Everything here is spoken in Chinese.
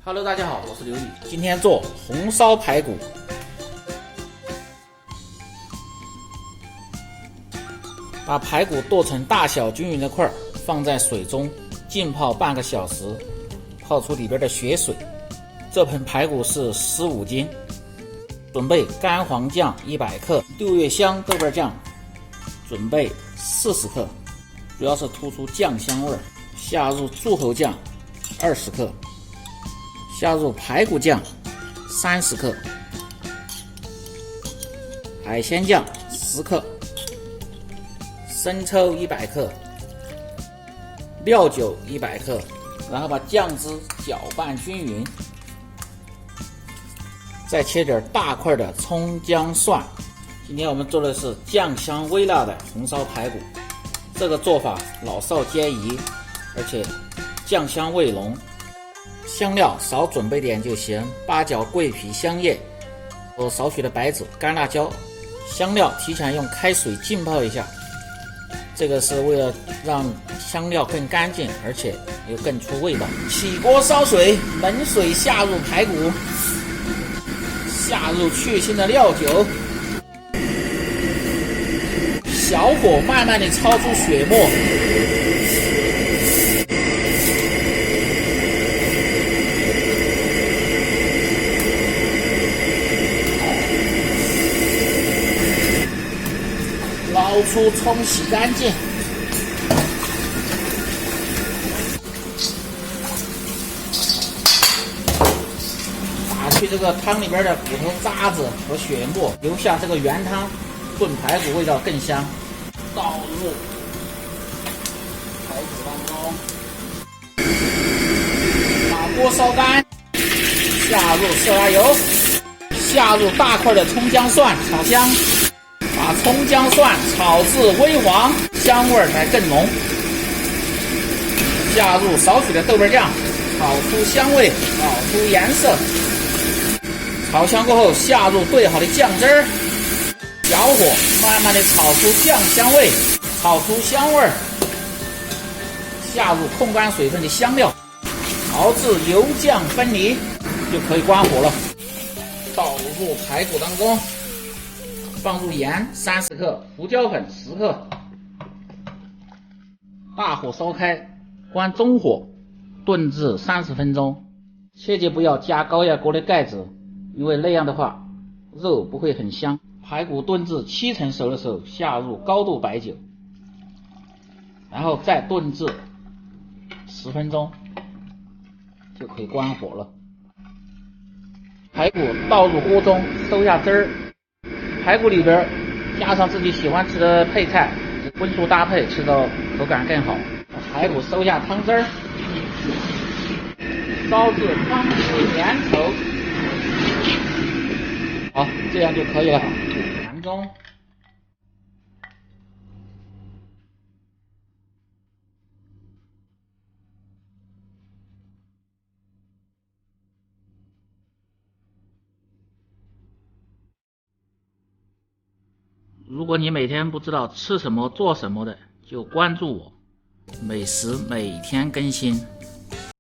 Hello， 大家好，我是刘宇，今天做红烧排骨。把排骨剁成大小均匀的块，放在水中浸泡半个小时，泡出里边的血水。这盆排骨是15斤。准备干黄酱100克，六月香豆瓣酱准备40克，主要是突出酱香味。下入柱侯酱20克，下入排骨酱30克，海鲜酱10克，生抽100克，料酒100克，然后把酱汁搅拌均匀。再切点大块的葱姜蒜。今天我们做的是酱香微辣的红烧排骨，这个做法老少皆宜，而且酱香味浓。香料少准备点就行，八角、桂皮、香叶和少许的白芷、干辣椒。香料提前用开水浸泡一下，这个是为了让香料更干净，而且又更出味道。起锅烧水，冷水下入排骨，下入去腥的料酒，小火慢慢地焯出血沫。捞出冲洗干净。打去这个汤里边的骨头渣子和血沫，留下这个原汤，炖排骨味道更香。倒入排骨当中，把锅烧干，下入色拉油，下入大块的葱姜蒜炒香，把葱姜蒜炒至微黄，香味才更浓。下入少许的豆瓣酱，炒出香味，炒出颜色。炒香过后，下入兑好的酱汁儿，小火慢慢的炒出酱香味，炒出香味。下入控干水分的香料，熬至油酱分离，就可以关火了。倒入排骨当中，放入盐30克，胡椒粉10克，大火烧开，关中火，炖至30分钟。切记不要加高压锅的盖子，因为那样的话肉不会很香。排骨炖至70%熟的时候，下入高度白酒，然后再炖至10分钟，就可以关火了。排骨倒入锅中，收下汁儿。排骨里边加上自己喜欢吃的配菜，荤素搭配，吃到口感更好。排骨收下汤汁儿，烧至汤汁粘稠。好，这样就可以了。盘中如果你每天不知道吃什么做什么的，就关注我，美食每天更新。